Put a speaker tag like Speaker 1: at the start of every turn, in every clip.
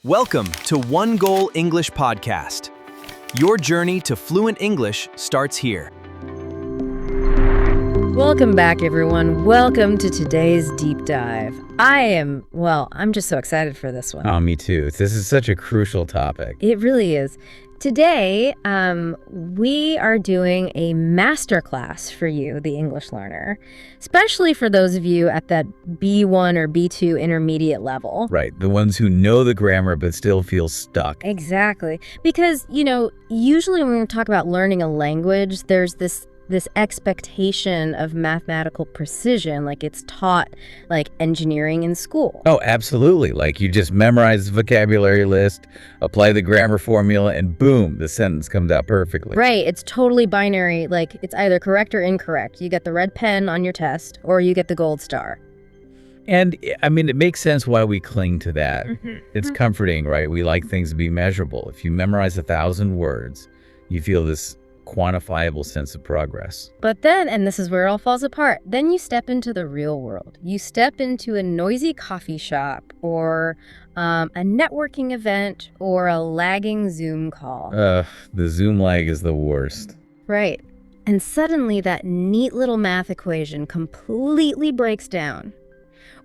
Speaker 1: Welcome to One Goal English Podcast. Your journey to fluent English starts here.
Speaker 2: Welcome back, everyone. Welcome to today's deep dive. I'm just so excited for this one.
Speaker 3: Oh, me too. This is such a crucial topic.
Speaker 2: It really is. Today, we are doing a masterclass for you, the English learner, especially for those of you at that B1 or B2 intermediate level.
Speaker 3: Right. The ones who know the grammar but still feel stuck.
Speaker 2: Exactly. Because, usually when we talk about learning a language, there's this expectation of mathematical precision, like it's taught like engineering in school.
Speaker 3: Oh, absolutely. Like you just memorize the vocabulary list, apply the grammar formula, and boom, the sentence comes out perfectly.
Speaker 2: Right. It's totally binary. Like it's either correct or incorrect. You get the red pen on your test or you get the gold star.
Speaker 3: And I mean, it makes sense why we cling to that.
Speaker 2: Mm-hmm.
Speaker 3: It's comforting, right? We like things to be measurable. If you memorize 1,000 words, you feel this quantifiable sense of progress.
Speaker 2: But then, and this is where it all falls apart, then you step into the real world. You step into a noisy coffee shop or a networking event or a lagging Zoom call.
Speaker 3: The Zoom lag is the worst.
Speaker 2: Right. And suddenly that neat little math equation completely breaks down.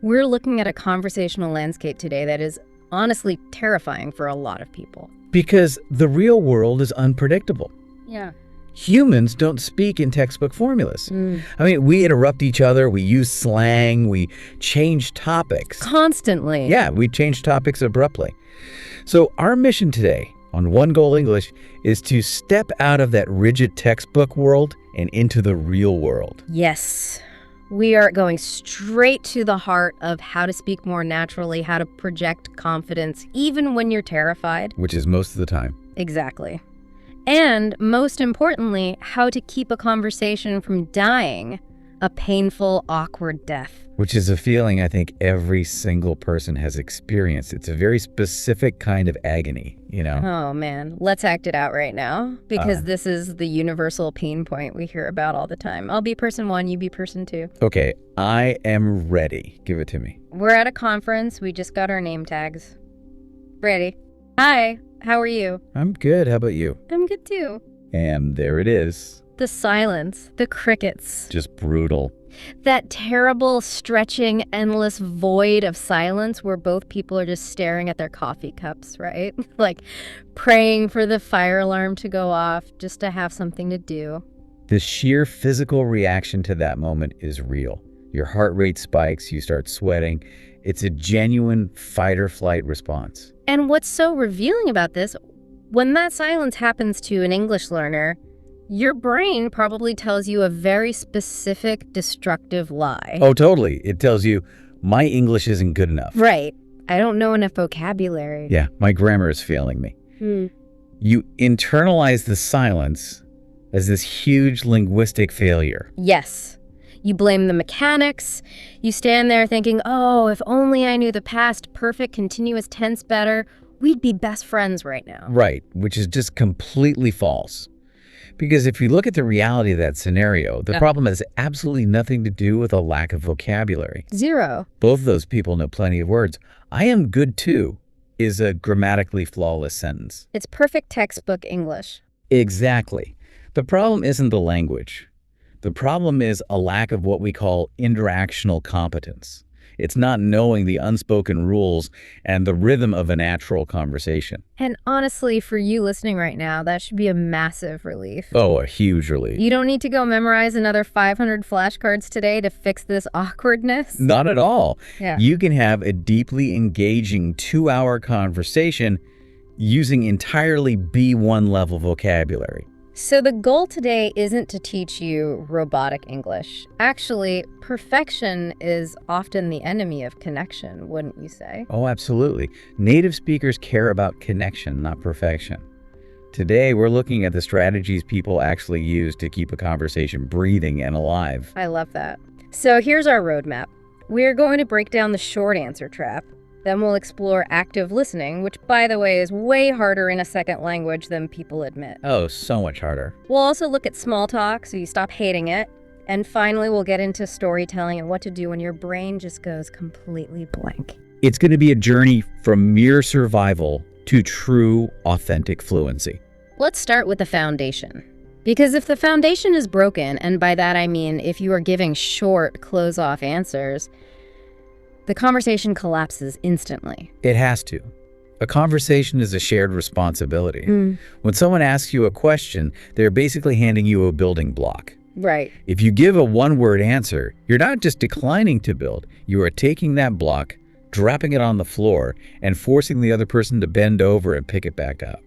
Speaker 2: We're looking at a conversational landscape today that is honestly terrifying for a lot of people.
Speaker 3: Because the real world is unpredictable.
Speaker 2: Yeah.
Speaker 3: Humans don't speak in textbook formulas. I mean, we interrupt each other, we use slang, we change topics.
Speaker 2: Constantly.
Speaker 3: Yeah, we change topics abruptly. So our mission today on One Goal English is to step out of that rigid textbook world and into the real world.
Speaker 2: Yes. We are going straight to the heart of how to speak more naturally, how to project confidence, even when you're terrified.
Speaker 3: Which is most of the time.
Speaker 2: Exactly. And most importantly, how to keep a conversation from dying a painful, awkward death.
Speaker 3: Which is a feeling I think every single person has experienced. It's a very specific kind of agony,
Speaker 2: Oh, man. Let's act it out right now, because this is the universal pain point we hear about all the time. I'll be person one, you be person two.
Speaker 3: Okay, I am ready. Give it to me.
Speaker 2: We're at a conference. We just got our name tags. Ready? Hi. How are you?
Speaker 3: I'm good. How about you?
Speaker 2: I'm good too.
Speaker 3: And there it is.
Speaker 2: The silence, the crickets.
Speaker 3: Just brutal.
Speaker 2: That terrible, stretching, endless void of silence where both people are just staring at their coffee cups, right? Like praying for the fire alarm to go off just to have something to do.
Speaker 3: The sheer physical reaction to that moment is real. Your heart rate spikes, you start sweating. It's a genuine fight or flight response.
Speaker 2: And what's so revealing about this, when that silence happens to an English learner, your brain probably tells you a very specific, destructive lie.
Speaker 3: Oh, totally. It tells you, my English isn't good enough.
Speaker 2: Right. I don't know enough vocabulary.
Speaker 3: Yeah, my grammar is failing me. You internalize the silence as this huge linguistic failure.
Speaker 2: Yes. You blame the mechanics. You stand there thinking, oh, if only I knew the past perfect continuous tense better, we'd be best friends right now.
Speaker 3: Right, which is just completely false. Because if you look at the reality of that scenario, the problem has absolutely nothing to do with a lack of vocabulary.
Speaker 2: Zero.
Speaker 3: Both of those people know plenty of words. I am good too is a grammatically flawless sentence.
Speaker 2: It's perfect textbook English.
Speaker 3: Exactly. The problem isn't the language. The problem is a lack of what we call interactional competence. It's not knowing the unspoken rules and the rhythm of a natural conversation.
Speaker 2: And honestly, for you listening right now, that should be a massive relief.
Speaker 3: Oh, a huge relief.
Speaker 2: You don't need to go memorize another 500 flashcards today to fix this awkwardness.
Speaker 3: Not at all.
Speaker 2: Yeah.
Speaker 3: You can have a deeply engaging 2-hour conversation using entirely B1 level vocabulary.
Speaker 2: So the goal today isn't to teach you robotic English. Actually, perfection is often the enemy of connection, wouldn't you say?
Speaker 3: Oh, absolutely. Native speakers care about connection, not perfection. Today, we're looking at the strategies people actually use to keep a conversation breathing and alive.
Speaker 2: I love that. So here's our roadmap. We're going to break down the short answer trap. Then we'll explore active listening, which, by the way, is way harder in a second language than people admit.
Speaker 3: Oh, so much harder.
Speaker 2: We'll also look at small talk, so you stop hating it. And finally, we'll get into storytelling and what to do when your brain just goes completely blank.
Speaker 3: It's going to be a journey from mere survival to true, authentic fluency.
Speaker 2: Let's start with the foundation. Because if the foundation is broken, and by that I mean if you are giving short, close-off answers, the conversation collapses instantly.
Speaker 3: It has to. A conversation is a shared responsibility. When someone asks you a question, they're basically handing you a building block.
Speaker 2: Right.
Speaker 3: If you give a one-word answer, you're not just declining to build. You are taking that block, dropping it on the floor, and forcing the other person to bend over and pick it back up.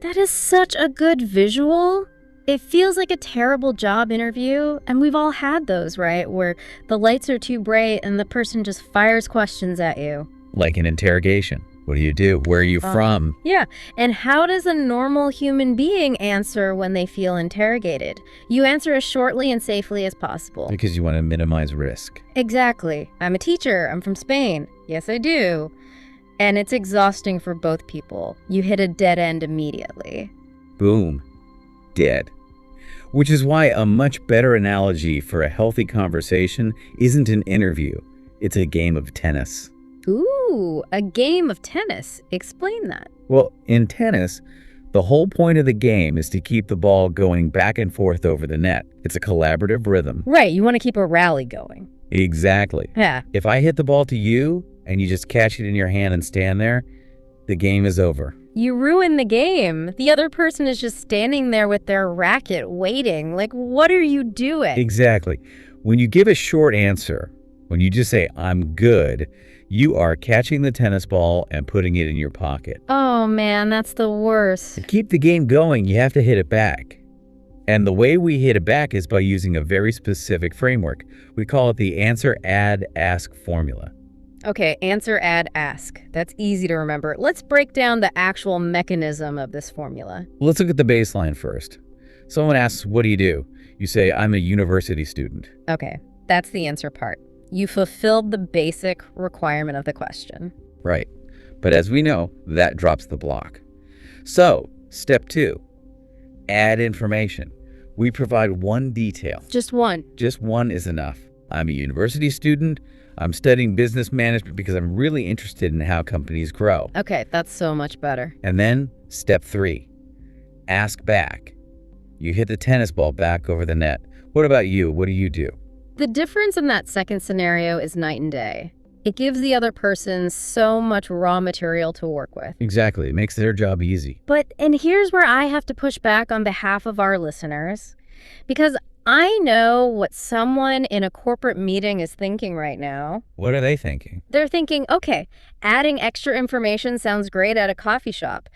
Speaker 2: That is such a good visual. It feels like a terrible job interview, and we've all had those, right? Where the lights are too bright and the person just fires questions at you.
Speaker 3: Like an interrogation. What do you do? Where are you from?
Speaker 2: Yeah, and how does a normal human being answer when they feel interrogated? You answer as shortly and safely as possible.
Speaker 3: Because you want to minimize risk.
Speaker 2: Exactly. I'm a teacher. I'm from Spain. Yes, I do. And it's exhausting for both people. You hit a dead end immediately.
Speaker 3: Boom. Dead. Which is why a much better analogy for a healthy conversation isn't an interview. It's a game of tennis.
Speaker 2: Ooh, a game of tennis. Explain that.
Speaker 3: Well, in tennis, the whole point of the game is to keep the ball going back and forth over the net. It's a collaborative rhythm.
Speaker 2: Right, you want to keep a rally going.
Speaker 3: Exactly.
Speaker 2: Yeah.
Speaker 3: If I hit the ball to you and you just catch it in your hand and stand there, the game is over.
Speaker 2: You ruin the game. The other person is just standing there with their racket waiting. Like, what are you doing?
Speaker 3: Exactly. When you give a short answer, when you just say, I'm good, you are catching the tennis ball and putting it in your pocket.
Speaker 2: Oh man, that's the worst.
Speaker 3: To keep the game going, you have to hit it back. And the way we hit it back is by using a very specific framework. We call it the answer, add, ask formula.
Speaker 2: Okay, answer, add, ask. That's easy to remember. Let's break down the actual mechanism of this formula.
Speaker 3: Let's look at the baseline first. Someone asks, what do? You say, I'm a university student.
Speaker 2: Okay, that's the answer part. You fulfilled the basic requirement of the question.
Speaker 3: Right. But as we know, that drops the block. So, step 2, add information. We provide one detail.
Speaker 2: Just one.
Speaker 3: Just one is enough. I'm a university student. I'm studying business management because I'm really interested in how companies grow.
Speaker 2: Okay, that's so much better.
Speaker 3: And then, step 3, ask back. You hit the tennis ball back over the net. What about you? What do you do?
Speaker 2: The difference in that second scenario is night and day. It gives the other person so much raw material to work with.
Speaker 3: Exactly. It makes their job easy.
Speaker 2: And here's where I have to push back on behalf of our listeners, because I know what someone in a corporate meeting is thinking right now.
Speaker 3: What are they thinking?
Speaker 2: They're thinking, okay, adding extra information sounds great at a coffee shop,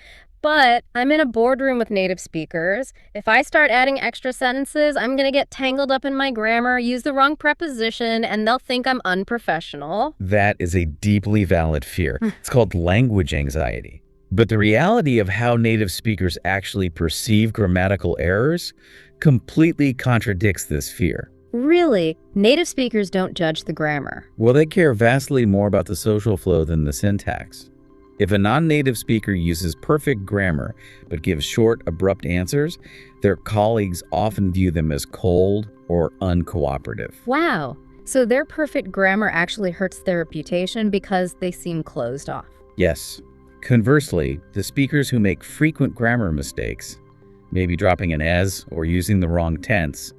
Speaker 2: but I'm in a boardroom with native speakers. If I start adding extra sentences, I'm going to get tangled up in my grammar, use the wrong preposition, and they'll think I'm unprofessional.
Speaker 3: That is a deeply valid fear. It's called language anxiety. But the reality of how native speakers actually perceive grammatical errors completely contradicts this fear.
Speaker 2: Really, native speakers don't judge the grammar.
Speaker 3: Well, they care vastly more about the social flow than the syntax. If a non-native speaker uses perfect grammar but gives short, abrupt answers, their colleagues often view them as cold or uncooperative.
Speaker 2: Wow. So their perfect grammar actually hurts their reputation because they seem closed off.
Speaker 3: Yes. Conversely, the speakers who make frequent grammar mistakes, maybe dropping an as or using the wrong tense,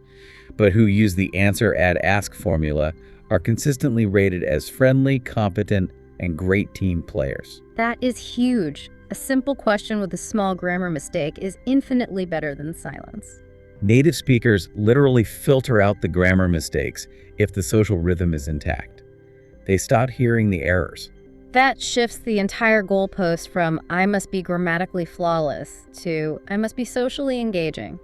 Speaker 3: but who use the answer, add, ask formula, are consistently rated as friendly, competent, and great team players.
Speaker 2: That is huge. A simple question with a small grammar mistake is infinitely better than silence.
Speaker 3: Native speakers literally filter out the grammar mistakes if the social rhythm is intact. They stop hearing the errors.
Speaker 2: That shifts the entire goalpost from I must be grammatically flawless to I must be socially engaging.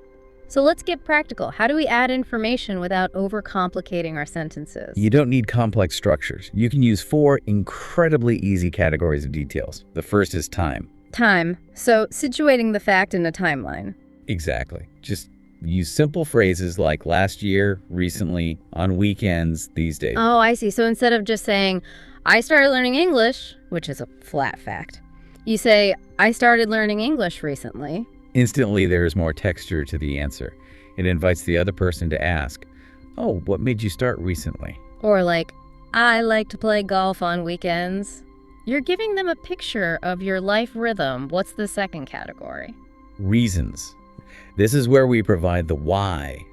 Speaker 2: So let's get practical. How do we add information without overcomplicating our sentences?
Speaker 3: You don't need complex structures. You can use 4 incredibly easy categories of details. The first is time.
Speaker 2: Time. So situating the fact in a timeline.
Speaker 3: Exactly. Just use simple phrases like last year, recently, on weekends, these days.
Speaker 2: Oh, I see. So instead of just saying, I started learning English, which is a flat fact, you say, I started learning English recently.
Speaker 3: Instantly, there is more texture to the answer. It invites the other person to ask, oh, what made you start recently?
Speaker 2: Or like, I like to play golf on weekends. You're giving them a picture of your life rhythm. What's the second category?
Speaker 3: Reasons. This is where we provide the why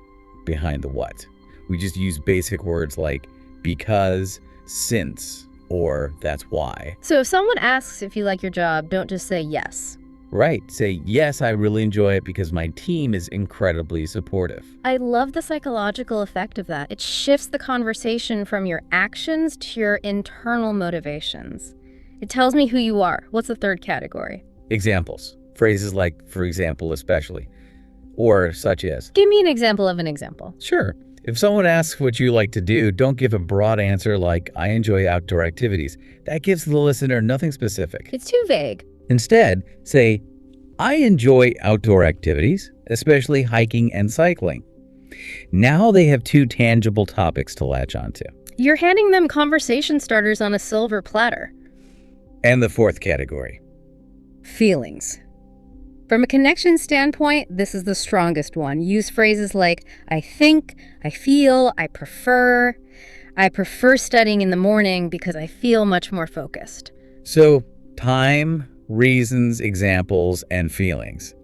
Speaker 3: behind the what. We just use basic words like because, since, or that's why.
Speaker 2: So if someone asks if you like your job, don't just say yes.
Speaker 3: Right. Say, yes, I really enjoy it because my team is incredibly supportive.
Speaker 2: I love the psychological effect of that. It shifts the conversation from your actions to your internal motivations. It tells me who you are. What's the third category?
Speaker 3: Examples. Phrases like, for example, especially, or such as.
Speaker 2: Give me an example of an example.
Speaker 3: Sure. If someone asks what you like to do, don't give a broad answer like, I enjoy outdoor activities. That gives the listener nothing specific.
Speaker 2: It's too vague.
Speaker 3: Instead, say, I enjoy outdoor activities, especially hiking and cycling. Now they have two tangible topics to latch onto.
Speaker 2: You're handing them conversation starters on a silver platter.
Speaker 3: And the fourth category.
Speaker 2: Feelings. From a connection standpoint, this is the strongest one. Use phrases like, I think, I feel, I prefer. I prefer studying in the morning because I feel much more focused.
Speaker 3: So, time, reasons, examples, and feelings.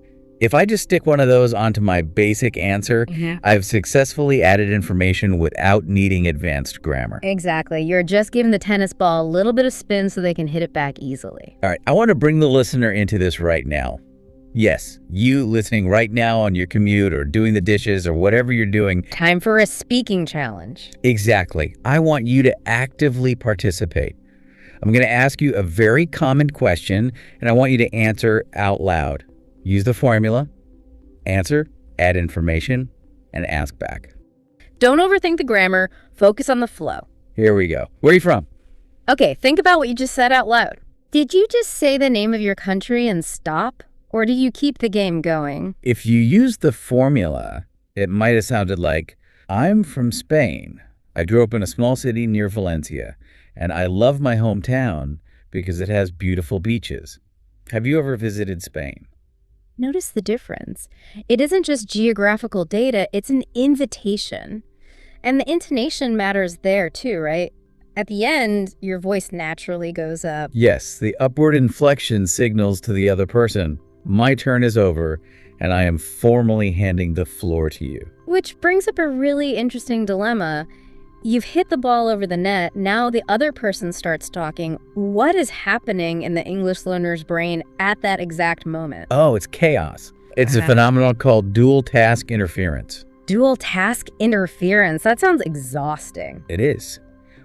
Speaker 3: If I just stick one of those onto my basic answer, I've successfully added information without needing advanced grammar.
Speaker 2: Exactly. You're just giving the tennis ball a little bit of spin so they can hit it back easily.
Speaker 3: All right, I want to bring the listener into this right now. Yes, you listening right now on your commute or doing the dishes or whatever you're doing.
Speaker 2: Time for a speaking challenge.
Speaker 3: Exactly. I want you to actively participate. I'm going to ask you a very common question, and I want you to answer out loud. Use the formula, answer, add information, and ask back.
Speaker 2: Don't overthink the grammar. Focus on the flow.
Speaker 3: Here we go. Where are you from?
Speaker 2: Okay, think about what you just said out loud. Did you just say the name of your country and stop? Or do you keep the game going?
Speaker 3: If you use the formula, it might have sounded like, I'm from Spain. I grew up in a small city near Valencia, and I love my hometown because it has beautiful beaches. Have you ever visited Spain?
Speaker 2: Notice the difference. It isn't just geographical data, it's an invitation. And the intonation matters there too, right? At the end, your voice naturally goes up.
Speaker 3: Yes, the upward inflection signals to the other person, my turn is over, and I am formally handing the floor to you.
Speaker 2: Which brings up a really interesting dilemma. You've hit the ball over the net, now the other person starts talking. What is happening in the English learner's brain at that exact moment?
Speaker 3: Oh, it's chaos. It's a phenomenon called dual task interference.
Speaker 2: Dual task interference? That sounds exhausting.
Speaker 3: It is.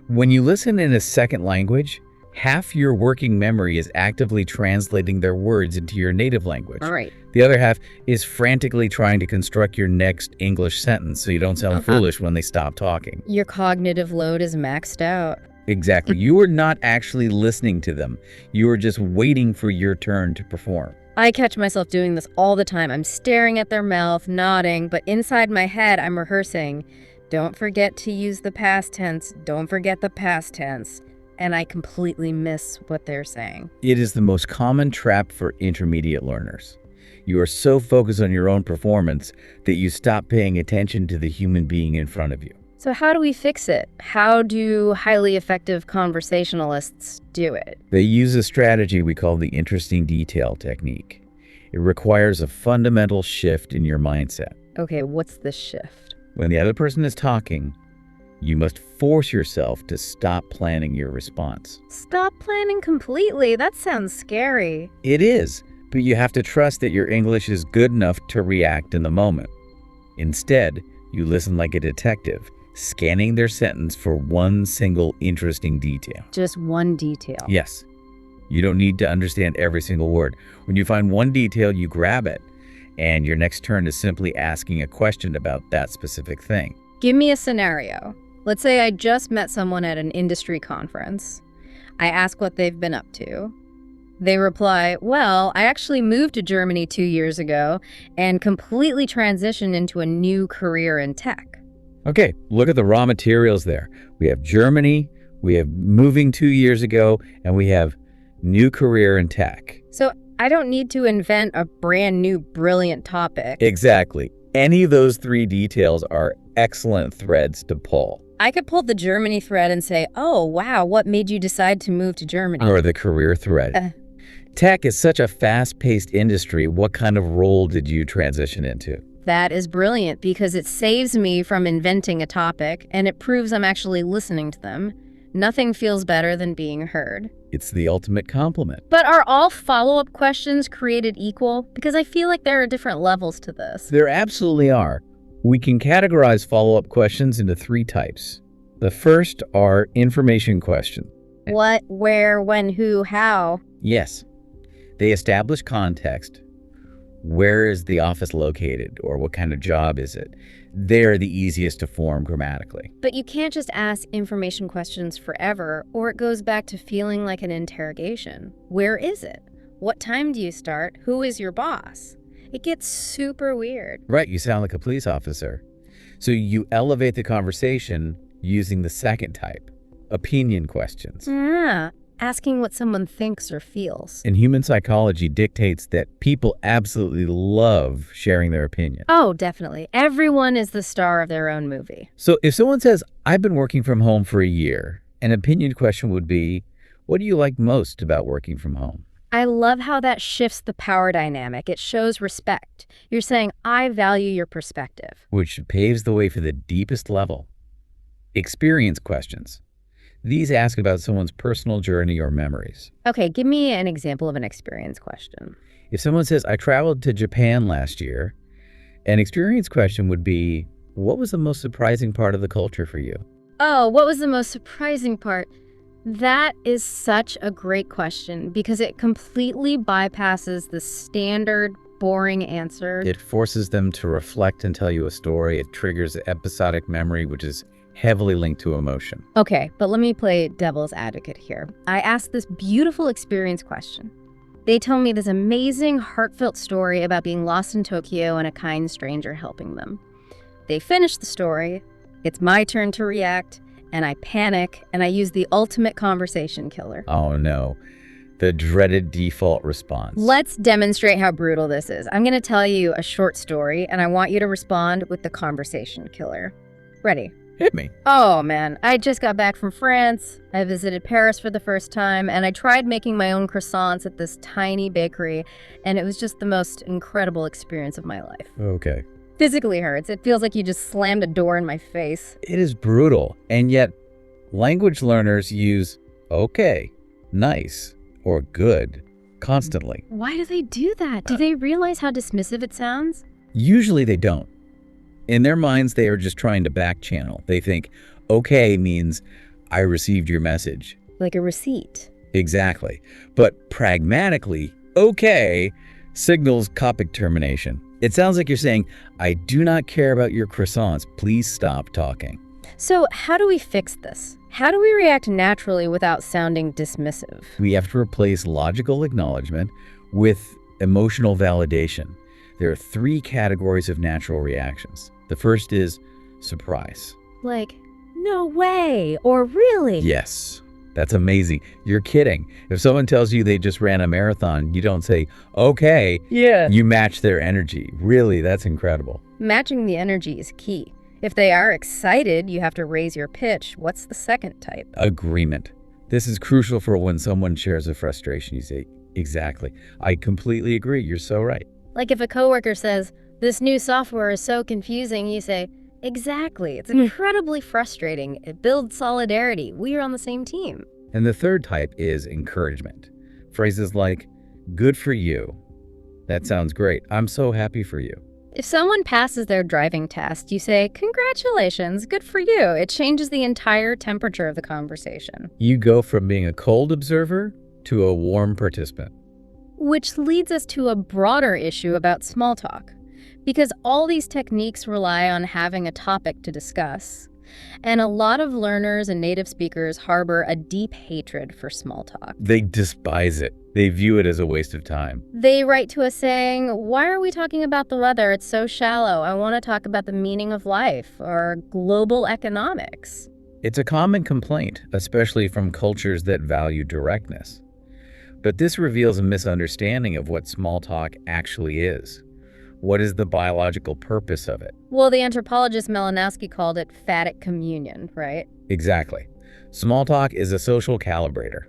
Speaker 3: When you listen in a second language, half your working memory is actively translating their words into your native language.
Speaker 2: All right.
Speaker 3: The other half is frantically trying to construct your next English sentence so you don't sound foolish when they stop talking.
Speaker 2: Your cognitive load is maxed out.
Speaker 3: Exactly. You are not actually listening to them. You are just waiting for your turn to perform.
Speaker 2: I catch myself doing this all the time. I'm staring at their mouth, nodding, but inside my head, I'm rehearsing. Don't forget to use the past tense. Don't forget the past tense. And I completely miss what they're saying.
Speaker 3: It is the most common trap for intermediate learners. You are so focused on your own performance that you stop paying attention to the human being in front of you.
Speaker 2: So how do we fix it? How do highly effective conversationalists do it?
Speaker 3: They use a strategy we call the interesting detail technique. It requires a fundamental shift in your mindset.
Speaker 2: Okay, what's the shift?
Speaker 3: When the other person is talking, you must force yourself to stop planning your response.
Speaker 2: Stop planning completely? That sounds scary.
Speaker 3: It is, but you have to trust that your English is good enough to react in the moment. Instead, you listen like a detective, scanning their sentence for one single interesting detail.
Speaker 2: Just one detail.
Speaker 3: Yes. You don't need to understand every single word. When you find one detail, you grab it, and your next turn is simply asking a question about that specific thing.
Speaker 2: Give me a scenario. Let's say I just met someone at an industry conference. I ask what they've been up to. They reply, well, I actually moved to Germany 2 years ago and completely transitioned into a new career in tech.
Speaker 3: Okay, look at the raw materials there. We have Germany, we have moving 2 years ago, and we have new career in tech.
Speaker 2: So I don't need to invent a brand new brilliant topic.
Speaker 3: Exactly. Any of those three details are excellent threads to pull.
Speaker 2: I could pull the Germany thread and say, oh, wow, what made you decide to move to Germany?
Speaker 3: Or the career thread. Tech is such a fast-paced industry. What kind of role did you transition into?
Speaker 2: That is brilliant because it saves me from inventing a topic and it proves I'm actually listening to them. Nothing feels better than being heard.
Speaker 3: It's the ultimate compliment.
Speaker 2: But are all follow-up questions created equal? Because I feel like there are different levels to this.
Speaker 3: There absolutely are. We can categorize follow-up questions into 3 types. The first are information questions.
Speaker 2: What, where, when, who, how?
Speaker 3: Yes. They establish context. Where is the office located, or what kind of job is it? They're the easiest to form grammatically.
Speaker 2: But you can't just ask information questions forever, or it goes back to feeling like an interrogation. Where is it? What time do you start? Who is your boss? It gets super weird.
Speaker 3: Right, you sound like a police officer. So you elevate the conversation using the second type, opinion questions.
Speaker 2: Yeah, asking what someone thinks or feels.
Speaker 3: And human psychology dictates that people absolutely love sharing their opinion.
Speaker 2: Oh, definitely. Everyone is the star of their own movie.
Speaker 3: So if someone says, I've been working from home for a year, an opinion question would be, what do you like most about working from home?
Speaker 2: I love how that shifts the power dynamic. It shows respect. You're saying, I value your perspective.
Speaker 3: Which paves the way for the deepest level. Experience questions. These ask about someone's personal journey or memories.
Speaker 2: Okay, give me an example of an experience question.
Speaker 3: If someone says, I traveled to Japan last year, an experience question would be, what was the most surprising part of the culture for you?
Speaker 2: Oh, what was the most surprising part? That is such a great question because it completely bypasses the standard, boring answer.
Speaker 3: It forces them to reflect and tell you a story. It triggers episodic memory, which is heavily linked to emotion.
Speaker 2: Okay, but let me play devil's advocate here. I asked this beautiful experience question. They tell me this amazing, heartfelt story about being lost in Tokyo and a kind stranger helping them. They finish the story, it's my turn to react, and I panic, and I use the ultimate conversation killer.
Speaker 3: Oh no, the dreaded default response.
Speaker 2: Let's demonstrate how brutal this is. I'm going to tell you a short story, and I want you to respond with the conversation killer. Ready?
Speaker 3: Hit me.
Speaker 2: Oh man, I just got back from France. I visited Paris for the first time, and I tried making my own croissants at this tiny bakery, and it was just the most incredible experience of my life.
Speaker 3: Okay.
Speaker 2: Physically hurts. It feels like you just slammed a door in my face.
Speaker 3: It is brutal, and yet language learners use okay, nice, or good constantly.
Speaker 2: Why do they do that? Do they realize how dismissive it sounds?
Speaker 3: Usually they don't. In their minds, they are just trying to back channel. They think, okay means I received your message.
Speaker 2: Like a receipt.
Speaker 3: Exactly. But pragmatically, okay signals topic termination. It sounds like you're saying, I do not care about your croissants. Please stop talking.
Speaker 2: So how do we fix this? How do we react naturally without sounding dismissive?
Speaker 3: We have to replace logical acknowledgement with emotional validation. There are 3 categories of natural reactions. The first is surprise.
Speaker 2: Like, no way, or really?
Speaker 3: Yes, that's amazing. You're kidding. If someone tells you they just ran a marathon, you don't say, okay.
Speaker 2: Yeah.
Speaker 3: You match their energy. Really, that's incredible.
Speaker 2: Matching the energy is key. If they are excited, you have to raise your pitch. What's the second type?
Speaker 3: Agreement. This is crucial for when someone shares a frustration. You say, exactly. I completely agree. You're so right.
Speaker 2: Like if a coworker says, this new software is so confusing, you say, exactly. It's incredibly frustrating. It builds solidarity. We are on the same team.
Speaker 3: And the third type is encouragement. Phrases like, good for you. That sounds great. I'm so happy for you.
Speaker 2: If someone passes their driving test, you say, congratulations, good for you. It changes the entire temperature of the conversation.
Speaker 3: You go from being a cold observer to a warm participant.
Speaker 2: Which leads us to a broader issue about small talk. Because all these techniques rely on having a topic to discuss. And a lot of learners and native speakers harbor a deep hatred for small talk.
Speaker 3: They despise it. They view it as a waste of time.
Speaker 2: They write to us saying, why are we talking about the weather? It's so shallow. I want to talk about the meaning of life or global economics.
Speaker 3: It's a common complaint, especially from cultures that value directness. But this reveals a misunderstanding of what small talk actually is. What is the biological purpose of it?
Speaker 2: Well, the anthropologist Malinowski called it phatic communion, right?
Speaker 3: Exactly. Small talk is a social calibrator.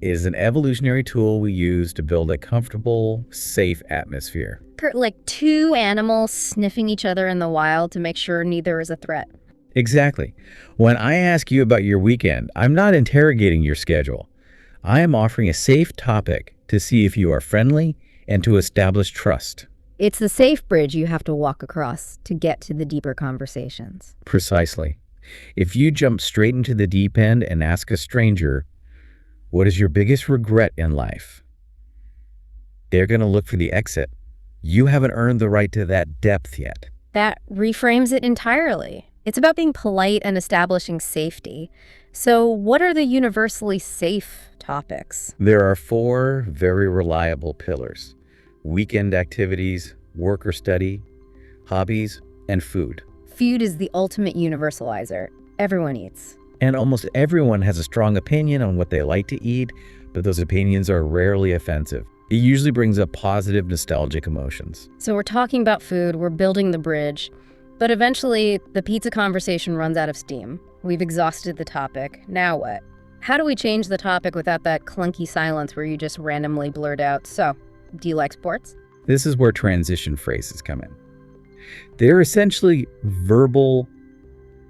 Speaker 3: It is an evolutionary tool we use to build a comfortable, safe atmosphere.
Speaker 2: Like two animals sniffing each other in the wild to make sure neither is a threat.
Speaker 3: Exactly. When I ask you about your weekend, I'm not interrogating your schedule. I am offering a safe topic to see if you are friendly and to establish trust.
Speaker 2: It's the safe bridge you have to walk across to get to the deeper conversations.
Speaker 3: Precisely. If you jump straight into the deep end and ask a stranger, what is your biggest regret in life? They're going to look for the exit. You haven't earned the right to that depth yet.
Speaker 2: That reframes it entirely. It's about being polite and establishing safety. So what are the universally safe topics?
Speaker 3: There are 4 very reliable pillars: weekend activities, work or study, hobbies, and food.
Speaker 2: Food is the ultimate universalizer. Everyone eats.
Speaker 3: And almost everyone has a strong opinion on what they like to eat, but those opinions are rarely offensive. It usually brings up positive, nostalgic emotions.
Speaker 2: So we're talking about food, we're building the bridge, but eventually the pizza conversation runs out of steam. We've exhausted the topic. Now what? How do we change the topic without that clunky silence where you just randomly blurt out, "So, do you like sports?"
Speaker 3: This is where transition phrases come in. They're essentially verbal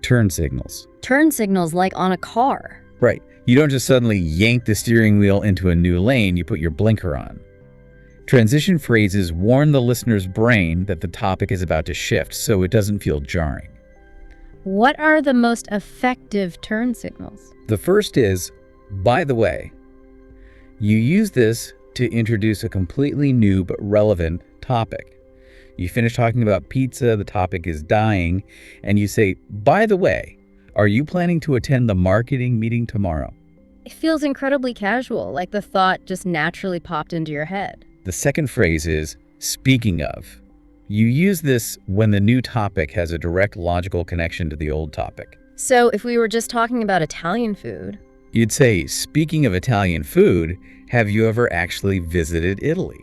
Speaker 3: turn signals.
Speaker 2: Turn signals like on a car.
Speaker 3: Right. You don't just suddenly yank the steering wheel into a new lane, you put your blinker on. Transition phrases warn the listener's brain that the topic is about to shift, so it doesn't feel jarring.
Speaker 2: What are the most effective turn signals?
Speaker 3: The first is, by the way. You use this to introduce a completely new but relevant topic. You finish talking about pizza, the topic is dying, and you say, by the way, are you planning to attend the marketing meeting tomorrow?
Speaker 2: It feels incredibly casual, like the thought just naturally popped into your head.
Speaker 3: The second phrase is, speaking of. You use this when the new topic has a direct logical connection to the old topic.
Speaker 2: So if we were just talking about Italian food,
Speaker 3: You'd say, speaking of Italian food, have you ever actually visited Italy?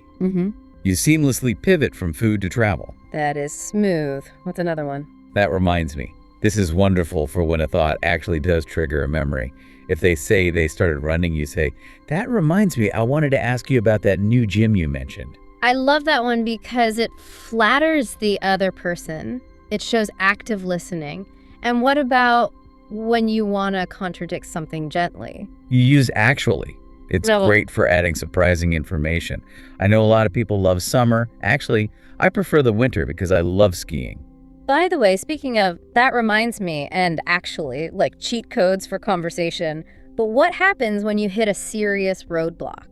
Speaker 3: You seamlessly pivot from food to travel.
Speaker 2: that is smooth. What's another one?
Speaker 3: That reminds me, this is wonderful for when a thought actually does trigger a memory. If they say they started running, you say, that reminds me, I wanted to ask you about that new gym you mentioned.
Speaker 2: I love that one because it flatters the other person. It shows active listening. And what about when you want to contradict something gently?
Speaker 3: You use actually. It's
Speaker 2: No.
Speaker 3: great for adding surprising information. I know a lot of people love summer. Actually, I prefer the winter because I love skiing.
Speaker 2: By the way, speaking of, that reminds me, and actually, like cheat codes for conversation, but what happens when you hit a serious roadblock?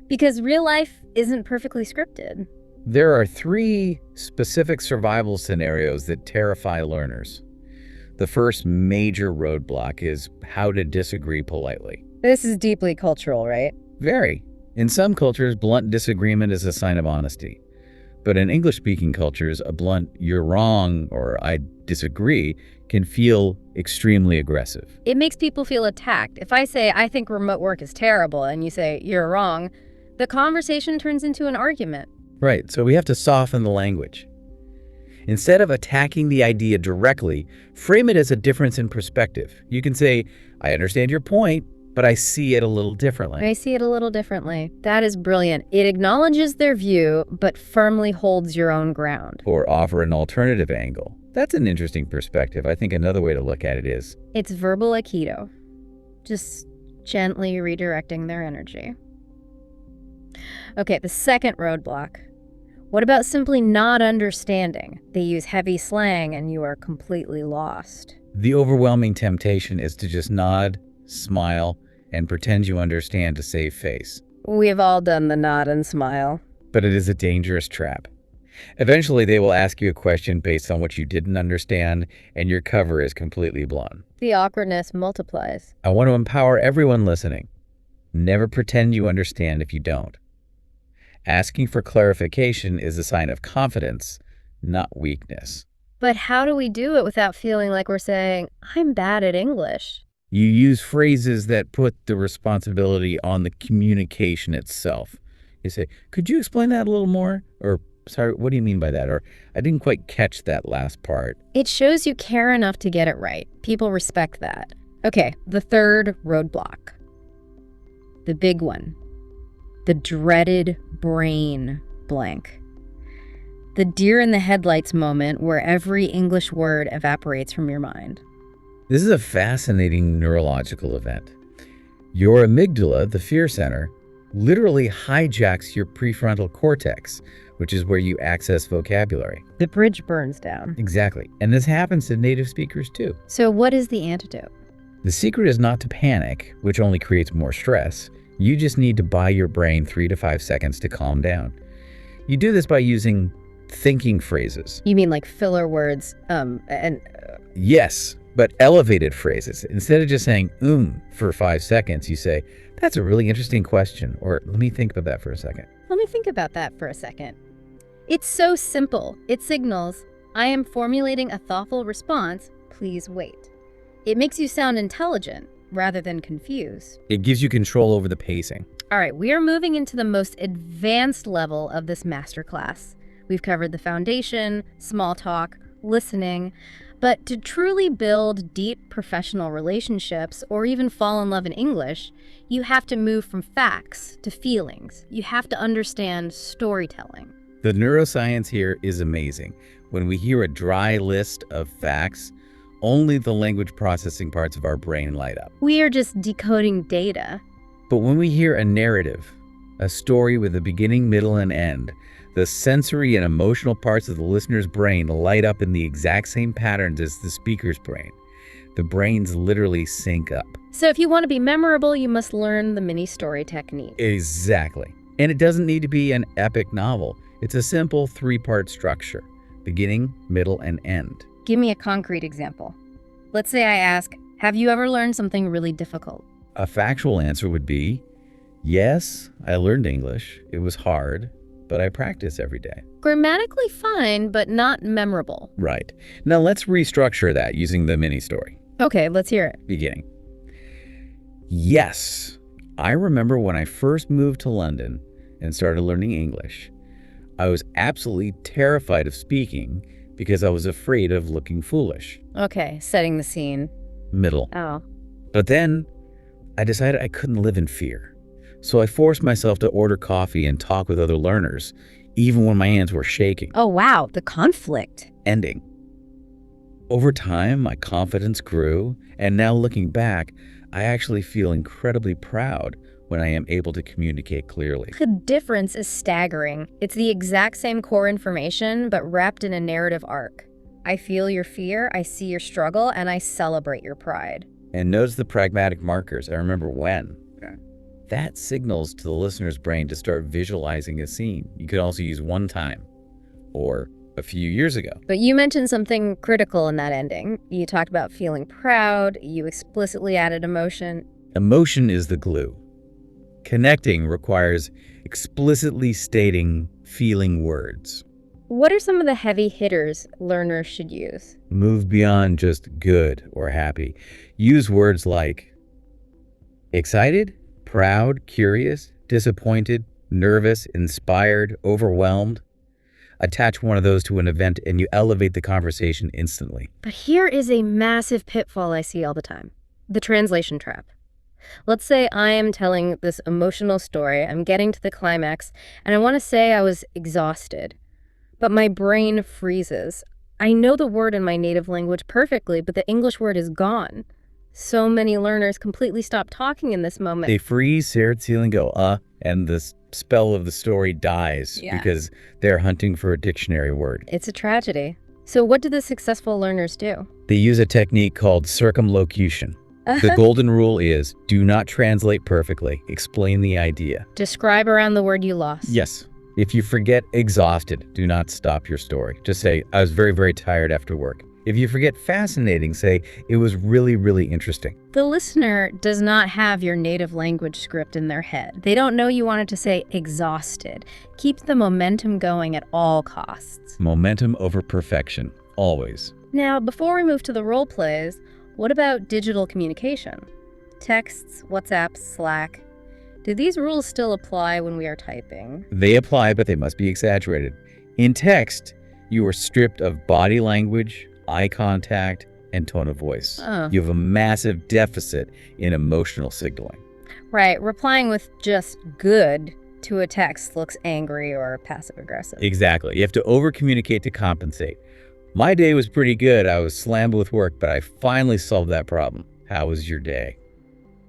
Speaker 2: Because real life isn't perfectly scripted.
Speaker 3: There are 3 specific survival scenarios that terrify learners. The first major roadblock is how to disagree politely.
Speaker 2: This is deeply cultural, right?
Speaker 3: Very. In some cultures, blunt disagreement is a sign of honesty. But in English-speaking cultures, a blunt "you're wrong" or "I disagree" can feel extremely aggressive.
Speaker 2: It makes people feel attacked. If I say, I think remote work is terrible, and you say, you're wrong, the conversation turns into an argument.
Speaker 3: Right, so we have to soften the language. Instead of attacking the idea directly, frame it as a difference in perspective. You can say, I understand your point, but I see it a little differently.
Speaker 2: I see it a little differently. That is brilliant. It acknowledges their view, but firmly holds your own ground.
Speaker 3: Or offer an alternative angle. That's an interesting perspective. I think another way to look at it is,
Speaker 2: It's verbal aikido, just gently redirecting their energy. Okay, the second roadblock. What about simply not understanding? They use heavy slang and you are completely lost.
Speaker 3: the overwhelming temptation is to just nod, smile, and pretend you understand to save face.
Speaker 2: We've all done the nod and smile.
Speaker 3: But it is a dangerous trap. Eventually, they will ask you a question based on what you didn't understand, and your cover is completely blown.
Speaker 2: The awkwardness multiplies.
Speaker 3: I want to empower everyone listening. Never pretend you understand if you don't. Asking for clarification is a sign of confidence, not weakness.
Speaker 2: But how do we do it without feeling like we're saying, I'm bad at English?
Speaker 3: You use phrases that put the responsibility on the communication itself. You say, could you explain that a little more? Or sorry, what do you mean by that? Or I didn't quite catch that last part.
Speaker 2: It shows you care enough to get it right. People respect that. Okay, the third roadblock. The big one. The dreaded brain blank. The deer in the headlights moment where every English word evaporates from your mind.
Speaker 3: This is a fascinating neurological event. Your amygdala, the fear center, literally hijacks your prefrontal cortex, which is where you access vocabulary.
Speaker 2: The bridge burns down.
Speaker 3: Exactly. And this happens to native speakers too.
Speaker 2: So what is the antidote?
Speaker 3: The secret is not to panic, which only creates more stress. You just need to buy your brain 3 to 5 seconds to calm down. You do this by using thinking phrases.
Speaker 2: You mean like filler words,
Speaker 3: Yes, but elevated phrases. Instead of just saying for 5 seconds, you say, that's a really interesting question, or let me think about that for a second.
Speaker 2: Let me think about that for a second. It's so simple. It signals, I am formulating a thoughtful response, please wait. It makes you sound intelligent rather than confused.
Speaker 3: It gives you control over the pacing.
Speaker 2: All right, we are moving into the most advanced level of this masterclass. We've covered the foundation, small talk, listening, but to truly build deep professional relationships or even fall in love in English, you have to move from facts to feelings. You have to understand storytelling.
Speaker 3: The neuroscience here is amazing. When we hear a dry list of facts, only the language processing parts of our brain light up.
Speaker 2: We are just decoding data.
Speaker 3: But when we hear a narrative, a story with a beginning, middle, and end, the sensory and emotional parts of the listener's brain light up in the exact same patterns as the speaker's brain. The brains literally sync up.
Speaker 2: So if you want to be memorable, you must learn the mini story technique.
Speaker 3: Exactly. And it doesn't need to be an epic novel. It's a simple 3-part structure: beginning, middle, and end.
Speaker 2: Give me a concrete example. Let's say I ask, have you ever learned something really difficult?
Speaker 3: A factual answer would be, yes, I learned English. It was hard, but I practice every day.
Speaker 2: Grammatically fine, but not memorable.
Speaker 3: Right. Now let's restructure that using the mini story.
Speaker 2: Okay, let's hear it.
Speaker 3: Beginning. Yes, I remember when I first moved to London and started learning English. I was absolutely terrified of speaking because I was afraid of looking foolish.
Speaker 2: Okay, setting the scene.
Speaker 3: Middle.
Speaker 2: Oh.
Speaker 3: But then I decided I couldn't live in fear. So I forced myself to order coffee and talk with other learners, even when my hands were shaking.
Speaker 2: Oh, wow, the conflict.
Speaker 3: Ending. Over time, my confidence grew, and now looking back, I actually feel incredibly proud when I am able to communicate clearly.
Speaker 2: The difference is staggering. It's the exact same core information, but wrapped in a narrative arc. I feel your fear, I see your struggle, and I celebrate your pride.
Speaker 3: And notice the pragmatic markers. I remember when. That signals to the listener's brain to start visualizing a scene. You could also use one time or a few years ago.
Speaker 2: But you mentioned something critical in that ending. You talked about feeling proud. You explicitly added emotion.
Speaker 3: Emotion is the glue. Connecting requires explicitly stating feeling words.
Speaker 2: What are some of the heavy hitters learners should use?
Speaker 3: Move beyond just good or happy. Use words like excited, proud, curious, disappointed, nervous, inspired, overwhelmed. Attach one of those to an event and you elevate the conversation instantly.
Speaker 2: But here is a massive pitfall I see all the time. The translation trap. Let's say I am telling this emotional story, I'm getting to the climax, and I want to say I was exhausted. But my brain freezes. I know the word in my native language perfectly, but the English word is gone. So many learners completely stop talking in this moment.
Speaker 3: They freeze, stare at ceiling, go, and the spell of the story dies because they're hunting for a dictionary word.
Speaker 2: It's a tragedy. So what do the successful learners do?
Speaker 3: They use a technique called circumlocution. The golden rule is do not translate perfectly. Explain the idea.
Speaker 2: Describe around the word you lost.
Speaker 3: Yes. If you forget exhausted, do not stop your story. Just say, I was very, very tired after work. If you forget fascinating, say, it was really, really interesting.
Speaker 2: The listener does not have your native language script in their head. They don't know you wanted to say exhausted. Keep the momentum going at all costs.
Speaker 3: Momentum over perfection, always.
Speaker 2: Now, before we move to the role plays, what about digital communication? Texts, WhatsApp, Slack. Do these rules still apply when we are typing?
Speaker 3: They apply, but they must be exaggerated. In text, you are stripped of body language, eye contact, and tone of voice.
Speaker 2: Oh.
Speaker 3: You have a massive deficit in emotional signaling.
Speaker 2: Right, replying with just good to a text looks angry or passive-aggressive.
Speaker 3: Exactly. You have to over-communicate to compensate. My day was pretty good. I was slammed with work, but I finally solved that problem. How was your day?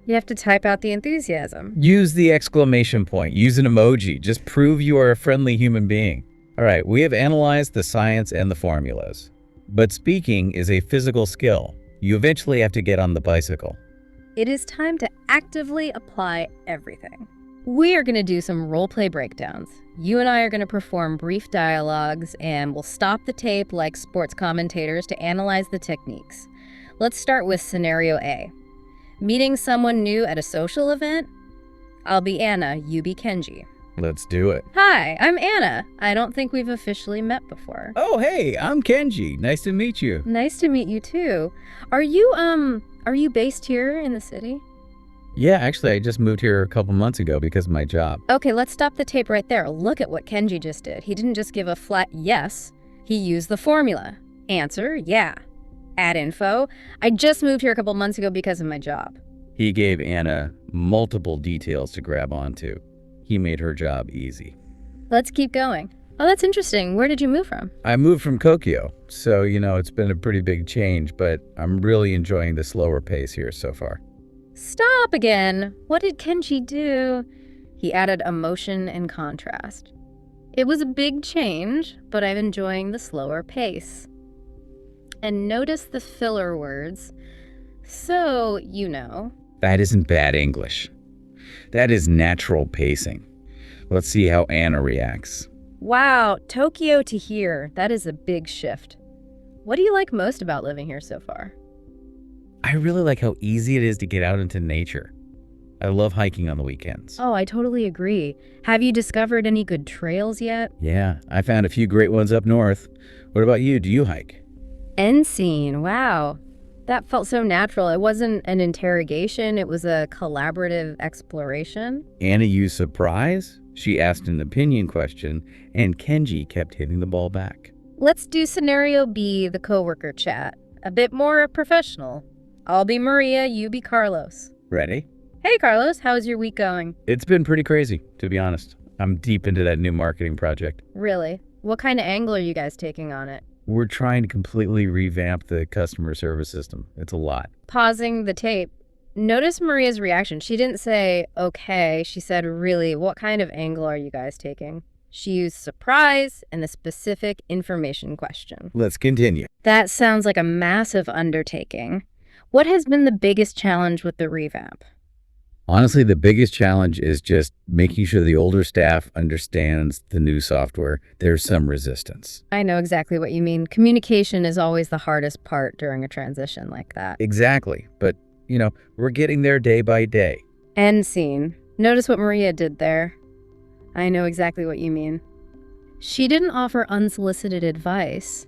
Speaker 2: You have to type out the enthusiasm.
Speaker 3: Use the exclamation point. Use an emoji. Just prove you are a friendly human being. All right, we have analyzed the science and the formulas. But speaking is a physical skill. You eventually have to get on the bicycle.
Speaker 2: It is time to actively apply everything. We are going to do some role-play breakdowns. You and I are going to perform brief dialogues, and we'll stop the tape like sports commentators to analyze the techniques. Let's start with scenario A. Meeting someone new at a social event? I'll be Anna, you be Kenji.
Speaker 3: Let's do it.
Speaker 2: Hi, I'm Anna. I don't think we've officially met before.
Speaker 3: Oh, hey, I'm Kenji. Nice to meet you.
Speaker 2: Nice to meet you too. Are you based here in the city?
Speaker 3: Yeah, actually, I just moved here a couple months ago because of my job.
Speaker 2: Okay, let's stop the tape right there. Look at what Kenji just did. He didn't just give a flat yes. He used the formula. Answer, yeah. Add info. I just moved here a couple months ago because of my job.
Speaker 3: He gave Anna multiple details to grab onto. He made her job easy.
Speaker 2: Let's keep going. Oh, that's interesting. Where did you move from?
Speaker 3: I moved from Tokyo, so, it's been a pretty big change, but I'm really enjoying the slower pace here so far.
Speaker 2: Stop again. What did Kenji do? He added emotion and contrast. It was a big change, but I'm enjoying the slower pace. And notice the filler words. So,
Speaker 3: That isn't bad English. That is natural pacing. Let's see how Anna reacts.
Speaker 2: Wow, Tokyo to here. That is a big shift. What do you like most about living here so far?
Speaker 3: I really like how easy it is to get out into nature. I love hiking on the weekends.
Speaker 2: Oh, I totally agree. Have you discovered any good trails yet?
Speaker 3: Yeah, I found a few great ones up north. What about you? Do you hike?
Speaker 2: End scene. Wow. That felt so natural. It wasn't an interrogation. It was a collaborative exploration.
Speaker 3: Anna used surprise. She asked an opinion question, and Kenji kept hitting the ball back.
Speaker 2: Let's do scenario B, the coworker chat. A bit more professional. I'll be Maria, you be Carlos.
Speaker 3: Ready?
Speaker 2: Hey, Carlos, how's your week going?
Speaker 3: It's been pretty crazy, to be honest. I'm deep into that new marketing project.
Speaker 2: Really? What kind of angle are you guys taking on it?
Speaker 3: We're trying to completely revamp the customer service system. It's a lot.
Speaker 2: Pausing the tape. Notice Maria's reaction. She didn't say, okay. She said, really, what kind of angle are you guys taking? She used surprise and the specific information question.
Speaker 3: Let's continue.
Speaker 2: That sounds like a massive undertaking. What has been the biggest challenge with the revamp?
Speaker 3: Honestly, the biggest challenge is just making sure the older staff understands the new software. There's some resistance.
Speaker 2: I know exactly what you mean. Communication is always the hardest part during a transition like that.
Speaker 3: Exactly. But, we're getting there day by day.
Speaker 2: End scene. Notice what Maria did there. I know exactly what you mean. She didn't offer unsolicited advice.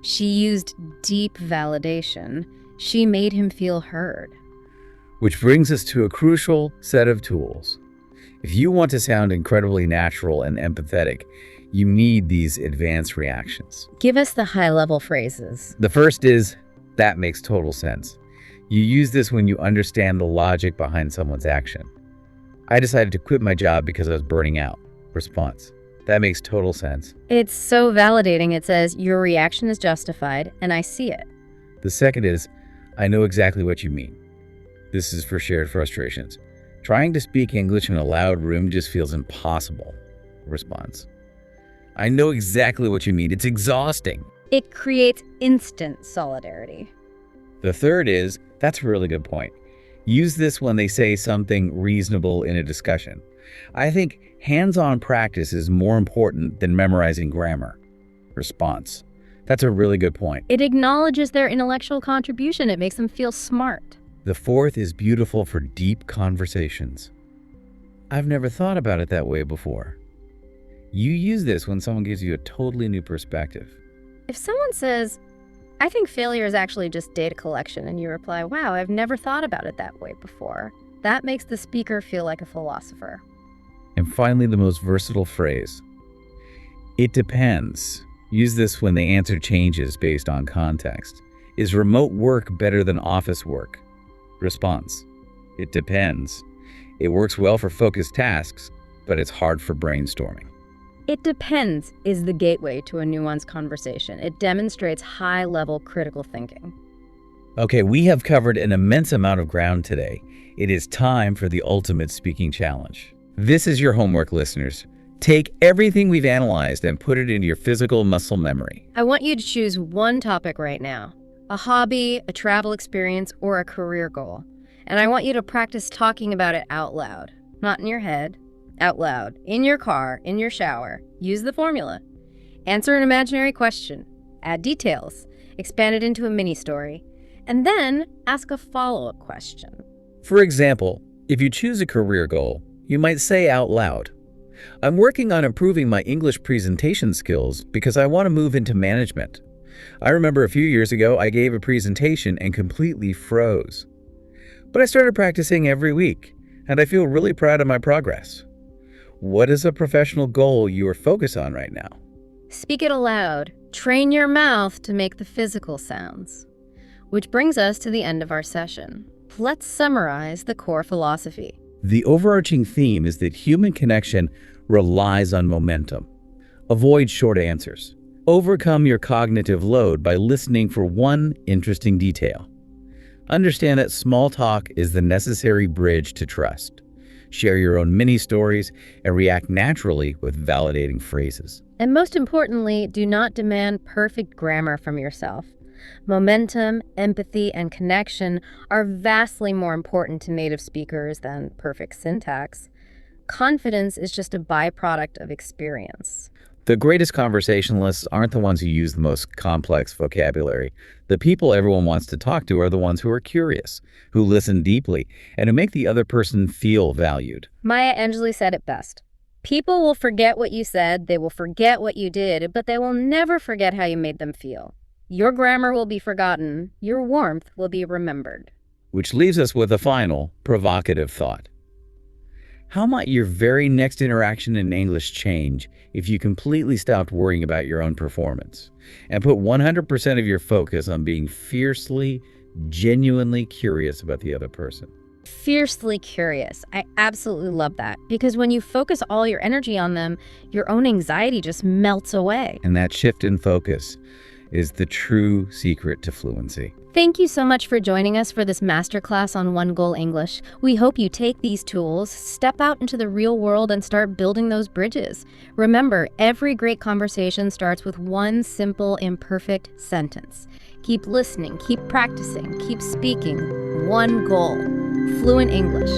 Speaker 2: She used deep validation. She made him feel heard.
Speaker 3: Which brings us to a crucial set of tools. If you want to sound incredibly natural and empathetic, you need these advanced reactions.
Speaker 2: Give us the high-level phrases.
Speaker 3: The first is, that makes total sense. You use this when you understand the logic behind someone's action. I decided to quit my job because I was burning out. Response. That makes total sense.
Speaker 2: It's so validating. It says, your reaction is justified, and I see it.
Speaker 3: The second is, I know exactly what you mean. This is for shared frustrations. Trying to speak English in a loud room just feels impossible. Response. I know exactly what you mean. It's exhausting.
Speaker 2: It creates instant solidarity.
Speaker 3: The third is, that's a really good point. Use this when they say something reasonable in a discussion. I think hands-on practice is more important than memorizing grammar. Response. That's a really good point.
Speaker 2: It acknowledges their intellectual contribution. It makes them feel smart.
Speaker 3: The fourth is beautiful for deep conversations. I've never thought about it that way before. You use this when someone gives you a totally new perspective.
Speaker 2: If someone says, I think failure is actually just data collection, and you reply, wow, I've never thought about it that way before, that makes the speaker feel like a philosopher.
Speaker 3: And finally, the most versatile phrase. It depends. Use this when the answer changes based on context. Is remote work better than office work? Response: it depends. It works well for focused tasks, but it's hard for brainstorming.
Speaker 2: It depends is the gateway to a nuanced conversation. It demonstrates high-level critical thinking.
Speaker 3: Okay, we have covered an immense amount of ground today. It is time for the ultimate speaking challenge. This is your homework, listeners. Take everything we've analyzed and put it into your physical muscle memory.
Speaker 2: I want you to choose one topic right now, a hobby, a travel experience, or a career goal. And I want you to practice talking about it out loud, not in your head, out loud, in your car, in your shower. Use the formula. Answer an imaginary question, add details, expand it into a mini story, and then ask a follow-up question.
Speaker 3: For example, if you choose a career goal, you might say out loud, "I'm working on improving my English presentation skills because I want to move into management. I remember a few years ago I gave a presentation and completely froze. But I started practicing every week, and I feel really proud of my progress." What is a professional goal you are focused on right now?
Speaker 2: Speak it aloud. Train your mouth to make the physical sounds. Which brings us to the end of our session. Let's summarize the core philosophy.
Speaker 3: The overarching theme is that human connection relies on momentum. Avoid short answers. Overcome your cognitive load by listening for one interesting detail. Understand that small talk is the necessary bridge to trust. Share your own mini stories and react naturally with validating phrases.
Speaker 2: And most importantly, do not demand perfect grammar from yourself. Momentum, empathy, and connection are vastly more important to native speakers than perfect syntax. Confidence is just a byproduct of experience.
Speaker 3: The greatest conversationalists aren't the ones who use the most complex vocabulary. The people everyone wants to talk to are the ones who are curious, who listen deeply, and who make the other person feel valued.
Speaker 2: Maya Angelou said it best. People will forget what you said, they will forget what you did, but they will never forget how you made them feel. Your grammar will be forgotten, your warmth will be remembered.
Speaker 3: Which leaves us with a final, provocative thought. How might your very next interaction in English change if you completely stopped worrying about your own performance and put 100% of your focus on being fiercely, genuinely curious about the other person?
Speaker 2: Fiercely curious. I absolutely love that, because when you focus all your energy on them, your own anxiety just melts away.
Speaker 3: And that shift in focus is the true secret to fluency.
Speaker 2: Thank you so much for joining us for this masterclass on One Goal English. We hope you take these tools, step out into the real world, and start building those bridges. Remember, every great conversation starts with one simple, imperfect sentence. Keep listening, keep practicing, keep speaking. One goal: fluent English.